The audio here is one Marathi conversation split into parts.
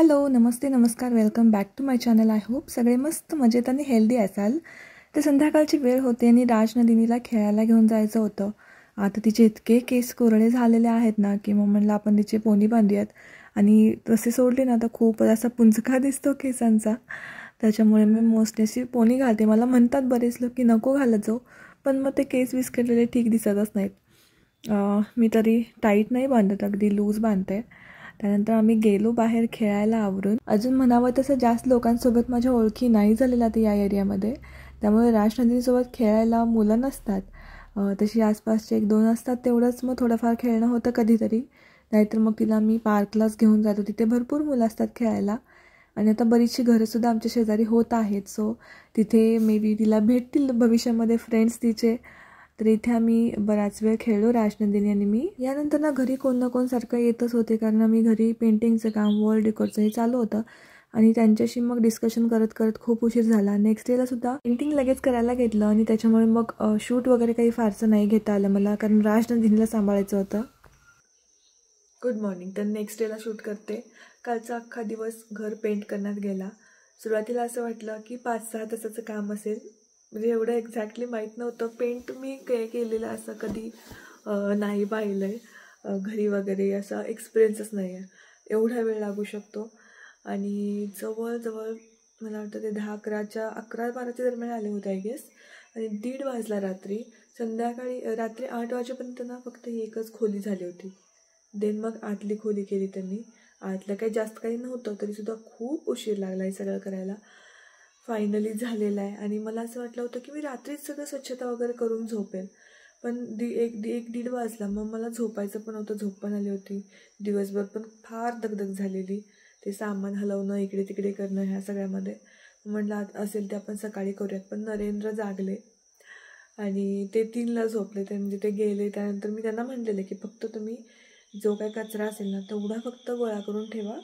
हॅलो, नमस्ते, नमस्कार, welcome back to my channel. I hope सगळे मस्त मजेत आणि हेल्दी असाल. तर संध्याकाळची वेळ होते आणि राजनंदिनीला खेळायला घेऊन जायचं होतं. आता तिचे इतके केस कोरडे झालेले आहेत ना की मग म्हणलं आपण तिचे पोनी बांधूयात. आणि तसे सोडले ना तर खूप असा पुंजका दिसतो केसांचा. त्याच्यामुळे मी मोस्टली अशी पोनी घालते. मला म्हणतात बरेच लोक की नको घालत जाऊ, पण मग ते केस विस्कटलेले ठीक दिसतच नाहीत. मी तरी टाईट नाही बांधत, अगदी लूज बांधते. त्यानंतर आम्ही गेलो बाहेर खेळायला आवरून. अजून म्हणावं तसं जास्त लोकांसोबत माझ्या ओळखी नाही झालेल्या तर या एरियामध्ये, त्यामुळे राजनंदिनीसोबत खेळायला मुलं नसतात. तशी आसपासचे 1-2 असतात, तेवढंच मग थोडंफार खेळणं होतं कधीतरी. नाहीतर मग तिला मी पार्कलाच घेऊन जातो, तिथे भरपूर मुलं असतात खेळायला. आणि आता बरीचशी घरंसुद्धा आमच्या शेजारी होत आहेत, सो तिथे मे बी तिला भेटतील भविष्यामध्ये फ्रेंड्स तिचे. तर इथे आम्ही बराच वेळ खेळलो राजनंदिनी आणि मी. यानंतर ना घरी कोण ना कोण सारखं येतच होते, कारण मी घरी पेंटिंगचं काम, वॉल डेकोरचं हे चालू होतं. आणि त्यांच्याशी मग डिस्कशन करत करत खूप उशीर झाला. नेक्स्ट डेला सुद्धा पेंटिंग लगेच करायला घेतलं आणि त्याच्यामुळे मग शूट वगैरे काही फारसं नाही घेता आलं मला, कारण राजनंदिनीला सांभाळायचं होतं. Good morning. तर नेक्स्ट डेला शूट करते. कालचा अख्खा दिवस घर पेंट करण्यात गेला. सुरुवातीला असं वाटलं की 5-6 तासाचं काम असेल, म्हणजे एवढं एक्झॅक्टली माहीत नव्हतं. पेंट मी केलेलं असं कधी नाही पाहिलं आहे घरी वगैरे, असा एक्सपिरियन्सच नाही आहे. एवढा वेळ लागू शकतो. आणि जवळजवळ मला वाटतं ते 11-12च्या दरम्यान आले होते आय गेस. आणि 1:30 वाजला रात्री. रात्री 8 वाजेपर्यंत ना फक्त एकच खोली झाली होती. देन मग आतली खोली केली त्यांनी. आतलं काही जास्त काही नव्हतं, तरीसुद्धा खूप उशीर लागला हे सगळं करायला. फायनली झालेलं आहे. आणि मला असं वाटलं होतं की मी रात्रीच सगळं स्वच्छता वगैरे करून झोपेल, पण 1-1:30 वाजला. मग मला झोपायचं पण होतं, झोप पण आली होती. दिवसभर पण फार दगदग झालेली, ते सामान हलवणं, इकडे तिकडे करणं, ह्या सगळ्यामध्ये. म्हटलं असेल ते आपण सकाळी करूयात. पण नरेंद्र जागले आणि ते 3ला झोपले. ते म्हणजे ते गेले. त्यानंतर मी त्यांना म्हटलेले की फक्त तुम्ही जो काही कचरा असेल ना तेवढा फक्त गोळा करून ठेवा,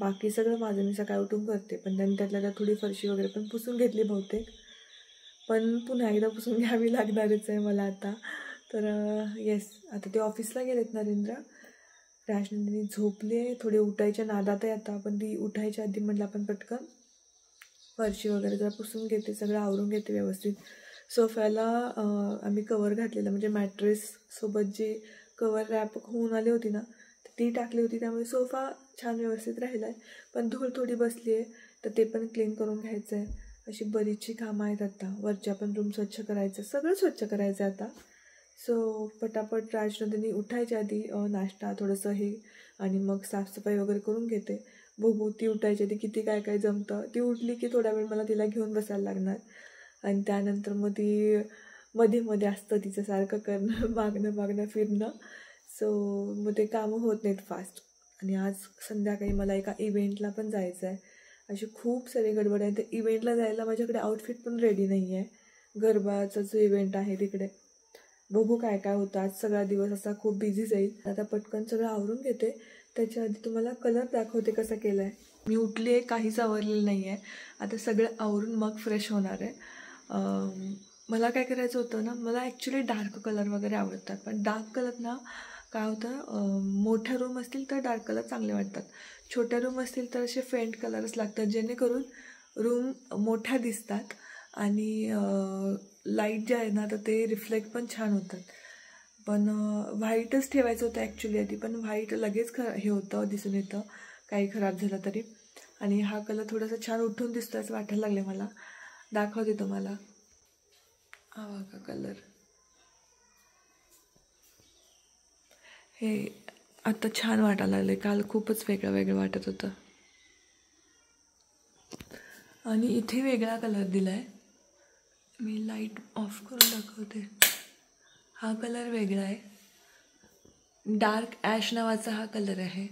बाकी सगळं माझं मी सकाळी उठून करते. पण त्यांनी त्यातल्या थोडी फरशी वगैरे पण पुसून घेतली बहुतेक, पण पुन्हा एकदा पुसून घ्यावी लागणारच आहे मला आता. तर येस, आता ते ऑफिसला गेलेत नरेंद्र. राजनंदिनी झोपली आहे, थोडी उठायच्या नादात आहे आता. पण ती उठायच्या आधी म्हटलं आपण पटकन फरशी वगैरे जरा पुसून घेते, सगळं आवरून घेते व्यवस्थित. सोफ्याला आम्ही कवर घातलेलं, म्हणजे मॅट्रेससोबत जी कवर रॅप होऊन आली होती ना ती टाकली होती, त्यामुळे सोफा छान व्यवस्थित राहिला आहे. पण धूळ थोडी बसली आहे, तर ते पण क्लीन करून घ्यायचं आहे. अशी बरीचशी कामं आहेत आता. वरच्या पण रूम स्वच्छ करायचं, सगळं स्वच्छ करायचं आता. सो पटापट राजनंदिनी उठायच्या आधी नाश्ता थोडंसं हे आणि मग साफसफाई वगैरे करून घेते. बघू ती उठायच्या आधी किती काय काय जमतं. ती उठली की थोडा वेळ मला तिला घेऊन बसायला लागणार. आणि त्यानंतर मग ती मध्ये मध्ये असतं तिचं सारखं करणं, मागणं फिरणं. सो मग ते कामं होत नाहीत फास्ट. आणि आज संध्याकाळी मला एका इव्हेंटला पण जायचं आहे. अशी खूप सारी गडबड आहे. त्या इव्हेंटला जायला माझ्याकडे आउटफिट पण रेडी नाही आहे. गरबाचा जो इव्हेंट आहे तिकडे. बघू काय काय होतं. आज सगळा दिवस असा खूप बिझी जाईल. आता पटकन सगळं आवरून घेते. त्याच्या आधी तुम्हाला कलर दाखवते कसा केला आहे. मी उठली आहे, काहीच आवरलेलं नाही आहे. आता सगळं आवरून मग फ्रेश होणार आहे. मला काय करायचं होतं ना, मला ॲक्च्युली डार्क कलर वगैरे आवडतात. पण डार्क कलर ना काय होतं, मोठ्या रूम असतील तर डार्क कलर चांगले वाटतात. छोट्या रूम असतील तर असे फेंट कलरच लागतात, जेणेकरून रूम मोठ्या दिसतात. आणि लाईट जे आहे ना तर ते रिफ्लेक्ट पण छान होतात. पण व्हाईटच ठेवायचं होतं ॲक्च्युली आधी, पण व्हाईट लगेच हे होतं, दिसून येतं काही खराब झालं तरी. आणि हा कलर थोडासा छान उठून दिसतो असं वाटायला लागले मला. दाखवते तुम्हाला. हा का कलर, हे आता छान वाटायला लागले. काल खूपच वेगळं वाटत होतं. आणि इथे वेगळा कलर दिला आहे. मी लाईट ऑफ करून दाखवते. हा कलर वेगळा आहे, डार्क ॲश नावाचा हा कलर आहे.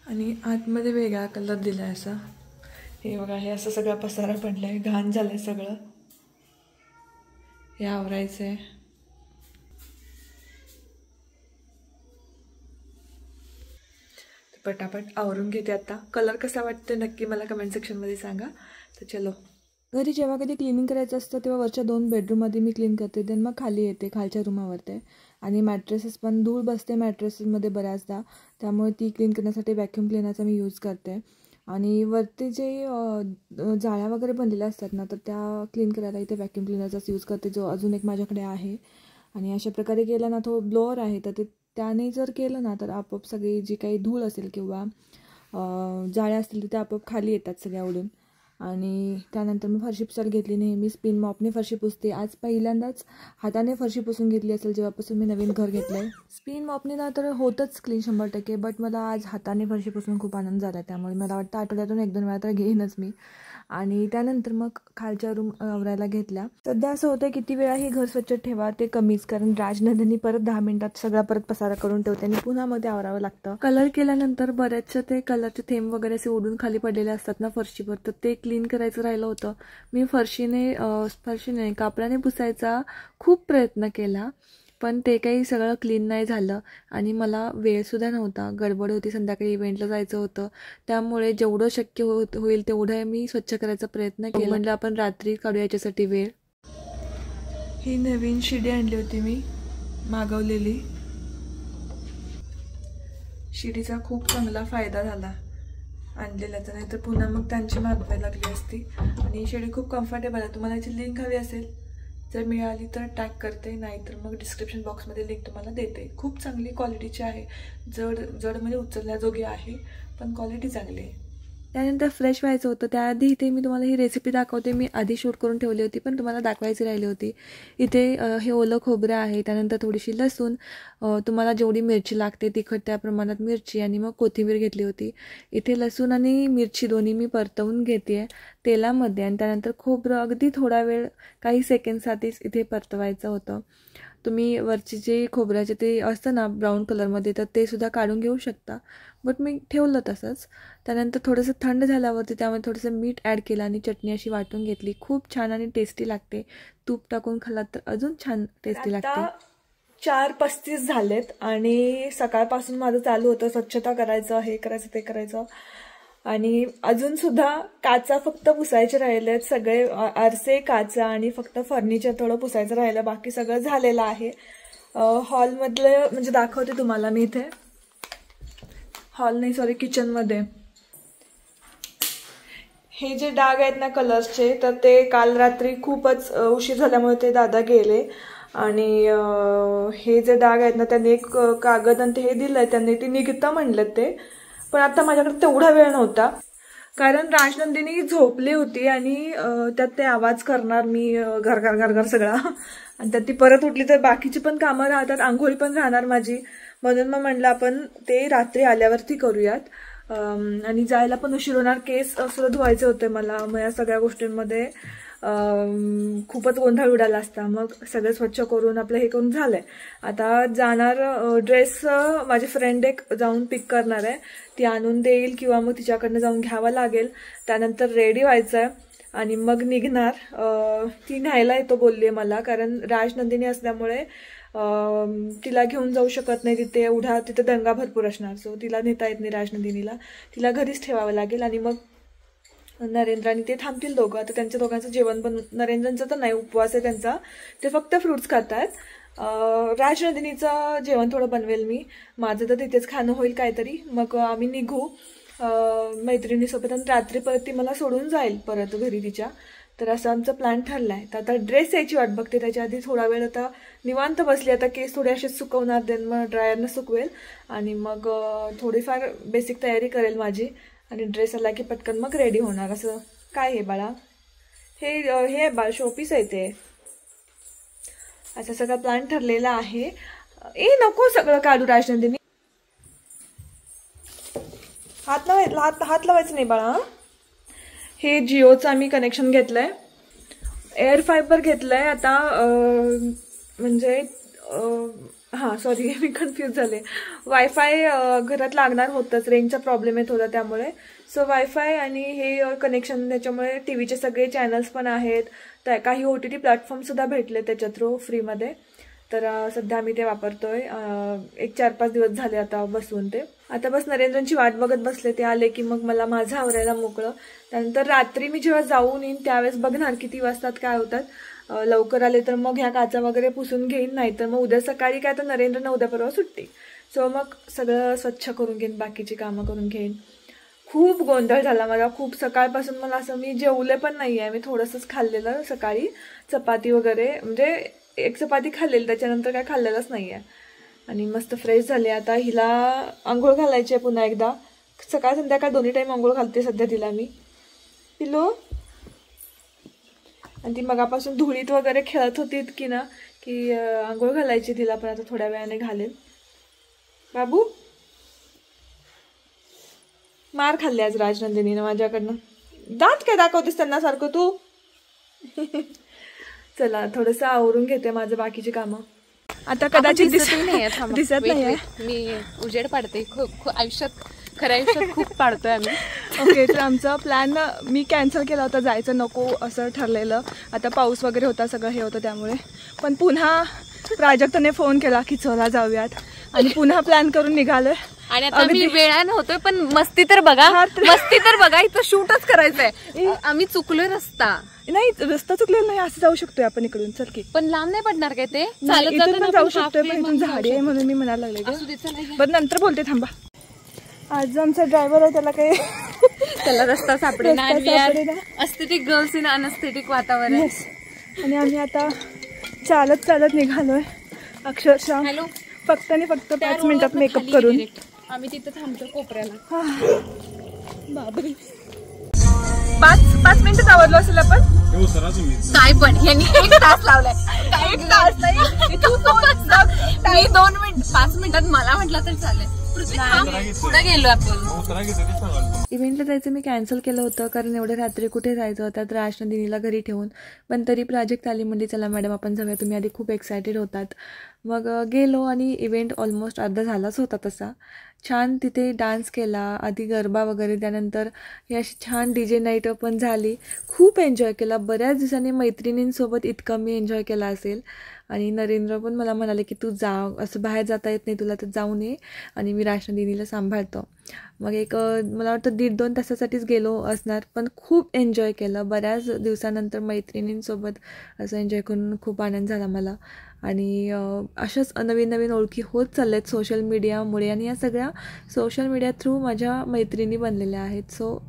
आणि आतमध्ये वेगळा कलर दिला आहे असा. हे बघा, हे असं सगळा पसारा पडला आहे, घाण झालं आहे सगळं. हे आवरायचं आहे. पटापट आवरून घेते आता. कलर कसा वाटतं नक्की मला कमेंट सेक्शनमध्ये सांगा. तर चलो घरी जेव्हा कधी क्लिनिंग करायचं असतं तेव्हा वरच्या 2 बेडरूममध्ये मी क्लीन करते, देन मग खाली येते खालच्या रूमावरती. आणि मॅट्रेसेस पण धूळ बसते मॅट्रेसेसमध्ये बऱ्याचदा, त्यामुळे ती क्लीन करण्यासाठी व्हॅक्यूम क्लीनरचा मी यूज करते. आणि वरती जे जाळ्या वगैरे बनलेल्या असतात ना, तर त्या क्लीन करायला इथे व्हॅक्यूम क्लीनरचाच यूज करते, जो अजून एक माझ्याकडे आहे. आणि अशा प्रकारे केलं ना, तो ब्लोअर आहे तर ते त्याने जर केलं ना तर आपोआप सगळी जी काही धूळ असेल किंवा जाळ्या असतील तर त्या आपोआप खाली येतात सगळ्या उडून. आणि त्यानंतर मी फरशी पुसायला घेतली. नेहमी स्पिन मॉपने फरशी पुसते. आज पहिल्यांदाच हाताने फरशी पुसून घेतली असेल जेव्हापासून मी नवीन घर घेतलं आहे. स्पिन मॉपने ना तर होतच क्लीन 100%, बट मला आज हाताने फरशी पुसून खूप आनंद झाला. त्यामुळे मला वाटतं आठवड्यातून 1-2 वेळा तर घेईनच मी. आणि त्यानंतर मग खालच्या रूम आवरायला घेतल्या. सध्या असं होतं किती वेळा ही घर स्वच्छ ठेवा ते कमीच, कारण राजनंदिनी परत 10 मिनिटात सगळा परत पसारा करून ठेवते आणि पुन्हा मध्ये आवरावं लागतं. कलर केल्यानंतर बऱ्याचशा ते कलरचे थेंब वगैरे असे उडून खाली पडलेले असतात ना फरशीवर, तर ते क्लीन करायचं राहिलं होतं. मी फरशीने कापडाने पुसायचा खूप प्रयत्न केला, पण ते काही सगळं क्लीन नाही झालं. आणि मला वेळसुद्धा नव्हता, गडबड होती, संध्याकाळी इव्हेंटला जायचं होतं. त्यामुळे जेवढं शक्य होईल तेवढं मी स्वच्छ करायचा प्रयत्न केला. म्हटलं आपण रात्री काढू याच्यासाठी वेळ. ही नवीन शिडी आणली होती मी, मागवलेली. शिडीचा खूप चांगला फायदा झाला आणलेल्याचा, नाही तर पुन्हा मग त्यांची मागवायला लागली असती. आणि ही शिडी खूप कम्फर्टेबल आहे. तुम्हाला याची लिंक हवी असेल जर मिळाली तर टॅग करते, नाहीतर मग डिस्क्रिप्शन बॉक्समध्ये लिंक तुम्हाला देते. खूप चांगली क्वालिटीची आहे, जड म्हणजे उचलण्याजोगी आहे, पण क्वालिटी चांगली आहे. त्यानंतर फ्रेश व्हायचं होतं. त्याआधी इथे मी तुम्हाला ही रेसिपी दाखवते. मी आधी शूट करून ठेवली होती, पण तुम्हाला दाखवायची राहिली होती. इथे हे ओलं खोबरं आहे, त्यानंतर थोडीशी लसूण, तुम्हाला जेवढी मिरची लागते तिखट त्या प्रमाणात मिरची, आणि मग कोथिंबीर घेतली होती. इथे लसूण आणि मिरची दोन्ही मी परतवून घेते आहे तेलामध्ये. आणि त्यानंतर खोबरं अगदी थोडा वेळ, काही सेकंडसाठीच इथे परतवायचं होतं. तुम्ही वरची जे खोबऱ्याचे ते असतं ना ब्राऊन कलरमध्ये, तर ते सुद्धा काढून घेऊ शकता, बट मी ठेवलं तसंच. त्यानंतर थोडंसं थंड झाल्यावरती त्यामध्ये थोडंसं मीठ ॲड केलं आणि चटणी अशी वाटून घेतली. खूप छान आणि टेस्टी लागते. तूप टाकून खाल्लात तर अजून छान टेस्टी लागते. 4:35 झालेत आणि सकाळपासून माझं चालू होतं स्वच्छता करायचं, हे करायचं ते करायचं. आणि अजून सुद्धा काचा फक्त पुसायचे राहिलेत, सगळे आरसे काचा, आणि फक्त फर्निचर थोडं पुसायचं राहिलं, बाकी सगळं झालेलं आहे. हॉलमधलं म्हणजे दाखवते तुम्हाला मी. इथे हॉल नाही, सॉरी, किचनमध्ये हे जे डाग आहेत ना कलर्सचे, तर ते काल रात्री खूपच उशीर झाल्यामुळे ते दादा गेले. आणि हे जे डाग आहेत ना, त्यांनी एक कागद आणि ते हे दिलंय, त्यांनी ती निघतं म्हणलं ते, पण आता माझ्याकडे तेवढा वेळ नव्हता, कारण राजनंदिनी झोपली होती आणि त्यात ते आवाज करणार मी घर घर घर घर सगळा, आणि त्यात ती परत उठली तर बाकीची पण कामं राहतात, आंघोळी पण राहणार माझी. म्हणून मग म्हणलं आपण ते रात्री आल्यावरती करूयात. आणि जायला पण उशीर होणार, केस सुद्धा धुवायचे होते मला. मग या सगळ्या गोष्टींमध्ये खूपच गोंधळ उडाला असता. मग सगळं स्वच्छ करून आपलं हे करून झालंय. आता जाणार, ड्रेस माझी फ्रेंड एक जाऊन पिक करणार आहे, ती आणून देईल किंवा मग तिच्याकडनं जाऊन घ्यावं लागेल. त्यानंतर रेडी व्हायचं आहे आणि मग निघणार. ती न्यायला येतो बोलली आहे मला, कारण राजनंदिनी असल्यामुळे तिला घेऊन जाऊ शकत नाही तिथे, एवढा तिथे दंगा भरपूर असणार, सो तिला नेता येत नाही राजनंदिनीला, तिला घरीच ठेवावं लागेल. आणि मग नरेंद्र आणि ते थांबतील दोघं. आता त्यांच्या दोघांचं जेवण पण, नरेंद्रांचं तर नाही, उपवास आहे त्यांचा, ते फक्त फ्रुट्स खातात. राजनंदिनीचं जेवण थोडं बनवेल मी, माझं तर तिथेच खाणं होईल काहीतरी. मग आम्ही निघू मैत्रिणीसोबत, आणि रात्री परत ती मला सोडून जाईल परत घरी तिच्या. तर असं आमचं प्लॅन ठरला आहे. तर आता ड्रेस यायची वाट बघते, त्याच्या आधी थोडा वेळ आता निवांत बसली. आता केस थोडे असेच सुकवणार, देन मग ड्रायरनं सुकवेल आणि मग थोडीफार बेसिक तयारी करेल माझी, आणि ड्रेस आला की पटकन मग रेडी होणार. असं काय हे बाळा, हे बाळ शोपीस आहे ते. असं सगळं प्लॅन ठरलेला आहे. नको सगळं काढू राजनंदिनी, हात लावायचं नाही बाळा. हे जिओचं आम्ही कनेक्शन घेतलंय, एअर फायबर घेतलंय आता, म्हणजे हां सॉरी मी कन्फ्यूज झाले. वायफाय घरात लागणार होतंच, रेंजचा प्रॉब्लेम आहे थोडा, त्यामुळे सो वायफाय आणि हे कनेक्शन, त्याच्यामुळे टी व्हीचे सगळे चॅनल्स पण आहेत, त्या काही OTT प्लॅटफॉर्मसुद्धा भेटले त्याच्या थ्रू फ्रीमध्ये. तर सध्या आम्ही ते वापरतोय, एक 4-5 दिवस झाले आता बसून ते. आता बस नरेंद्रची वाट बघत बसले, ते आले की मग मला माझं आवरायला मोकळं. त्यानंतर रात्री मी जेव्हा जाऊन येईन त्यावेळेस बघणार किती वाजतात काय होतात. लवकर आले तर मग ह्या काचा वगैरे पुसून घेईन, नाही तर मग उद्या सकाळी काय, तर नरेंद्रनं उद्या परवा सुट्टी. सो मग सगळं स्वच्छ करून घेईन, बाकीची कामं करून घेईन. खूप गोंधळ झाला मला, खूप सकाळपासून मला असं, मी जेवले पण नाही आहे. मी थोडंसंच खाल्लेलं सकाळी, चपाती वगैरे, म्हणजे एक चपाती खाल्लेली, त्याच्यानंतर काय खाल्लेलंच नाही आहे. आणि मस्त फ्रेश झाले. आता हिला आंघोळ घालायची आहे पुन्हा एकदा, सकाळ संध्याकाळ दोन्ही टाईम आंघोळ घालते सध्या तिला मी. पिलो. आणि ती मगापासून धुळीत वगैरे खेळत होती की ना, की आंघोळ घालायची तिला, पण आता थोड्या वेळाने घालेल. बाबू, मार खाल्ली आज राजनंदिनीनं माझ्याकडनं. दात काय दाखवतेस त्यांना सारखं तू? चला थोडंसं आवरून घेते माझं बाकीची कामं. आता कदाचित दिसत नाही, मी उजेड पाडते आयुष्यात, खऱ्या आयुष्यात खूप पाडतोय आम्ही. ओके, तर आमचा प्लॅन मी कॅन्सल केला होता, जायचं नको असं ठरलेलं. आता पाऊस वगैरे होता, सगळं हे होतं त्यामुळे. पण पुन्हा प्राजक्ताने फोन केला की चला जाऊयात, आणि पुन्हा प्लॅन करून निघालोय. आणि आता मी वेळानं होतोय, पण मस्ती तर बघा, मस्ती तर बघा, इथं शूटच करायचंय. आम्ही चुकलोय रस्ता. नाही, रस्ता चुकलेला नाही, असं जाऊ शकतोय आपण इकडून. चल की. पण लांब नाही पडणार काय ते? चालत जाऊ शकतोय, पण इथून झाडी आहे म्हणून मी म्हणायला लागले. पण नंतर बोलते, थांबा. आज आमचा ड्रायव्हर आहे, त्याला काही त्याला रस्ता सापडेना. एस्थेटिक गर्ल्स इन अनएस्थेटिक वातावरण. आणि आम्ही आता चालत चालत निघालोय अक्षरशः. हॅलो, फक्त आणि फक्त 5 मिनिटात मेकअप करून आम्ही तिथं थांबतो कोपऱ्याला. बापरे, 5 मिनिटात आवरलो असेल आपण. काय पण यांनी 1 तास लावलाय. 1 तास नाही, 2 मिनिट, 5 मिनिटात मला म्हटलं तर चालेल. पुढे गेलो आपण. इव्हेंटला जायचं मी कॅन्सल केलं होतं, कारण एवढ्या रात्री कुठे जायचं होतं, तर राजनंदिनीला घरी ठेवून. पण तरी प्राजक्त आली, म्हणजे चला मॅडम आपण जाऊया, तुम्ही आधी खूप एक्सायटेड होतात. मग गेलो, आणि इव्हेंट ऑलमोस्ट अर्धा झालाच होता तसा. छान तिथे डान्स केला, आधी गरबा वगैरे, त्यानंतर ही अशी छान DJ नाईट पण झाली. खूप एन्जॉय केला. बऱ्याच दिवसांनी मैत्रिणींसोबत इतकं मी एन्जॉय केला असेल. आणि नरेंद्र पण मला म्हणाले की तू जा, असं बाहेर जाता येत नाही तुला, तर जाऊन ये, आणि मी राजनंदिनीला सांभाळतो. मग मला वाटतं 1.5-2 तासासाठीच गेलो असणार, पण खूप एन्जॉय केलं. बऱ्याच दिवसानंतर मैत्रिणींसोबत असं एन्जॉय करून खूप आनंद झाला मला. आणि अशाच नवीन नवीन ओळखी होत चालल्यात सोशल मीडियामुळे, आणि या सगळ्या सोशल मीडिया थ्रू माझ्या मैत्रिणी बनलेल्या आहेत. सो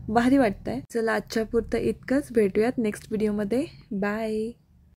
भारी वाटतंय. चला आजच्या पुरतं इतकंच. भेटूयात नेक्स्ट व्हिडिओमध्ये. बाय.